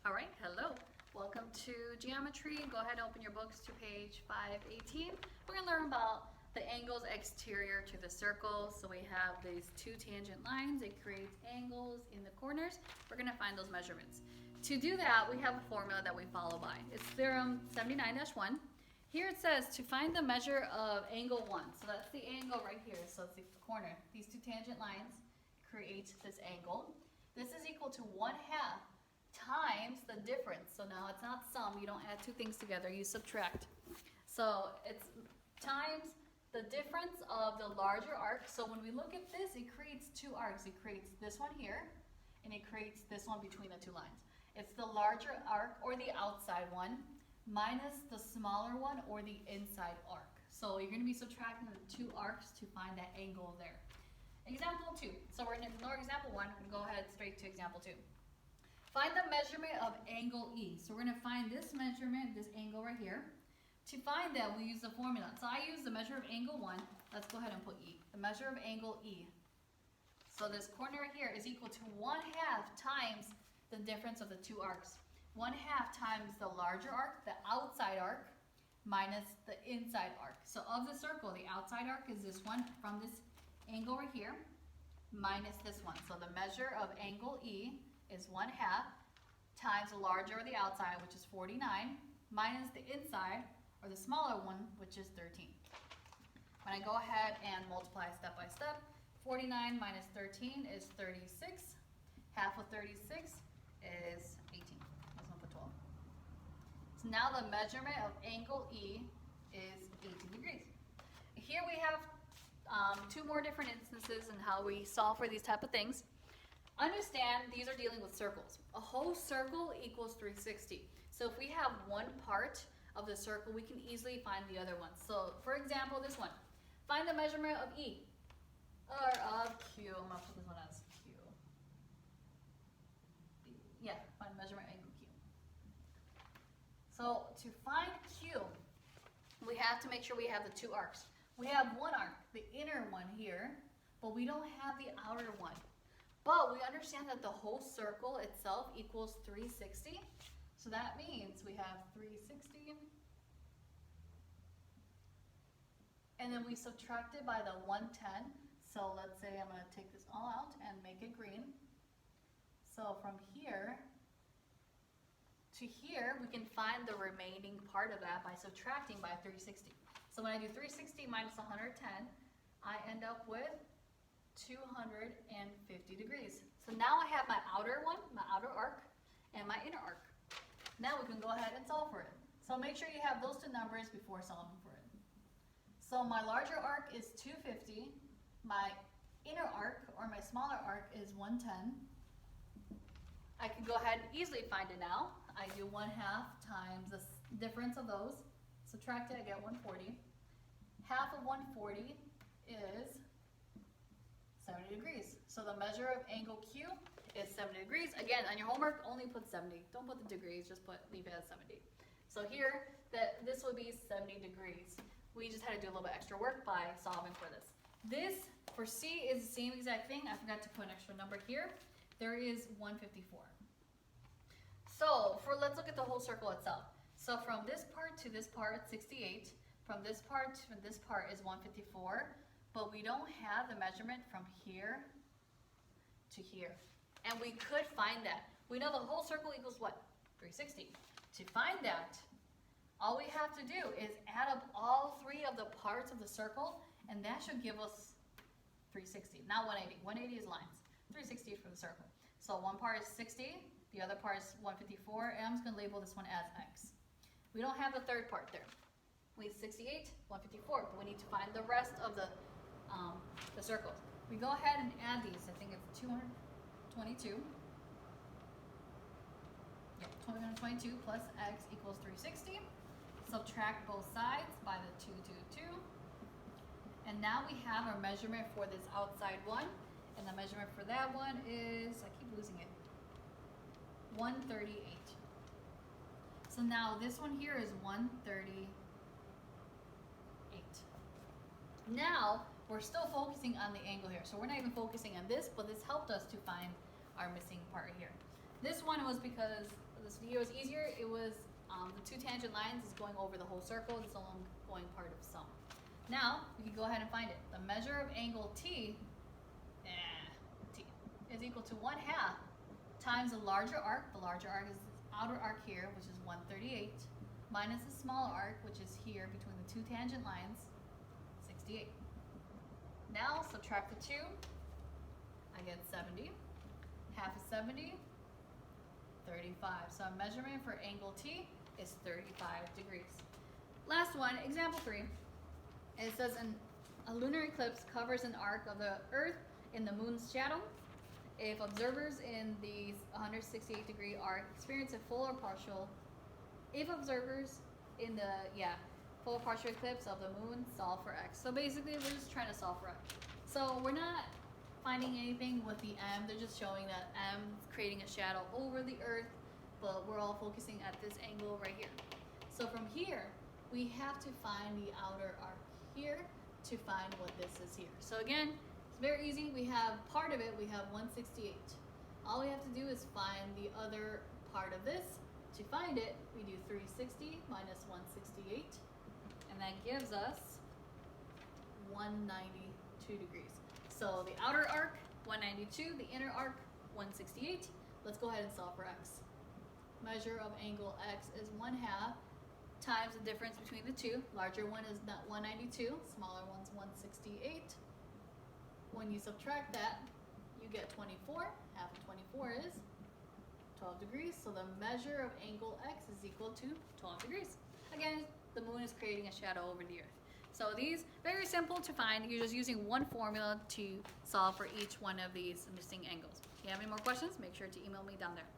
All right, hello. Welcome to geometry. Go ahead and open your books to page 518. We're going to learn about the angles exterior to the circle. So we have these two tangent lines. It creates angles in the corners. We're going to find those measurements. To do that, we have a formula that we follow by. It's theorem 79-1. Here it says to find the measure of angle 1. So that's the angle right here. So it's the corner. These two tangent lines create this angle. This is equal to 1/2 times the difference. So now it's not sum, you don't add two things together, you subtract. So it's times the difference of the larger arc. So when we look at this, it creates two arcs. It creates this one here, and it creates this one between the two lines. It's the larger arc, or the outside one, minus the smaller one, or the inside arc. So you're going to be subtracting the two arcs to find that angle there. Example 2. So we're going to ignore example 1. We're going to go ahead straight to example 2. Find the measurement of angle E. So we're going to find this measurement, this angle right here. To find that, we use the formula. So I use the measure of angle 1. Let's go ahead and put E. The measure of angle E. So this corner right here is equal to 1/2 times the difference of the two arcs. 1/2 times the larger arc, the outside arc, minus the inside arc. So of the circle, the outside arc is this one from this angle right here, minus this one. So the measure of angle E is 1/2 times the larger or the outside, which is 49, minus the inside, or the smaller one, which is 13. When I go ahead and multiply step by step, 49 minus 13 is 36. Half of 36 is 18. Let's not put 12. So now the measurement of angle E is 18 degrees. Here we have two more different instances in how we solve for these type of things. Understand these are dealing with circles. A whole circle equals 360. So if we have one part of the circle, we can easily find the other one. So for example, this one. Find the measurement of E, or of Q. I'm going to put this one as Q. Yeah, find measurement angle Q. So to find Q, we have to make sure we have the two arcs. We have one arc, the inner one here, but we don't have the outer one. But we understand that the whole circle itself equals 360. So that means we have 360. And then we subtract it by the 110. So let's say I'm going to take this all out and make it green. So from here to here, we can find the remaining part of that by subtracting by 360. So when I do 360 minus 110, I end up with 250 degrees. So now I have my outer one, my outer arc, and my inner arc. Now we can go ahead and solve for it. So make sure you have those two numbers before solving for it. So my larger arc is 250. My inner arc, or my smaller arc, is 110. I can go ahead and easily find it now. I do 1/2 times the difference of those. Subtract it, I get 140. Half of 140 is 70 degrees. So the measure of angle Q is 70 degrees. Again, on your homework, only put 70. Don't put the degrees, just leave it at 70. So here, this would be 70 degrees. We just had to do a little bit extra work by solving for this. This, for C, is the same exact thing. I forgot to put an extra number here. There is 154. So let's look at the whole circle itself. So from this part to this part, 68. From this part to this part is 154. But we don't have the measurement from here to here. And we could find that. We know the whole circle equals what? 360. To find that, all we have to do is add up all three of the parts of the circle, and that should give us 360. Not 180. 180 is lines. 360 is for the circle. So one part is 60, the other part is 154, and I'm just going to label this one as X. We don't have the third part there. We have 68, 154, but we need to find the rest of the circles. We go ahead and add these. I think it's 222. Yeah, 222 plus X equals 360. Subtract both sides by the 222. And now we have our measurement for this outside one. And the measurement for that one is, I keep losing it, 138. So now this one here is 138. Now, we're still focusing on the angle here. So we're not even focusing on this, but this helped us to find our missing part here. This one was because this video is easier. It was the two tangent lines is going over the whole circle. It's only going part of some. Now, we can go ahead and find it. The measure of angle T, T is equal to 1/2 times the larger arc. The larger arc is this outer arc here, which is 138, minus the smaller arc, which is here between the two tangent lines, 68. Now, subtract the 2. I get 70. Half of 70, 35. So a measurement for angle T is 35 degrees. Last one, example 3. It says a lunar eclipse covers an arc of the Earth in the moon's shadow. If observers in the 168-degree arc experience a full or partial, full or partial eclipse of the moon, solve for x. So basically, we're just trying to solve for x. So we're not finding anything with the M. They're just showing that M is creating a shadow over the Earth, but we're all focusing at this angle right here. So from here, we have to find the outer arc here to find what this is here. So again, it's very easy. We have part of it, we have 168. All we have to do is find the other part of this. To find it, we do 360 minus 168, and that gives us 192 degrees. So the outer arc, 192, the inner arc, 168. Let's go ahead and solve for x. Measure of angle x is 1/2 times the difference between the two. Larger one is not 192, smaller one's 168. When you subtract that, you get 24. Half of 24 is 12 degrees. So the measure of angle x is equal to 12 degrees. Again, the moon is creating a shadow over the Earth. So these, very simple to find. You're just using one formula to solve for each one of these missing angles. If you have any more questions, make sure to email me down there.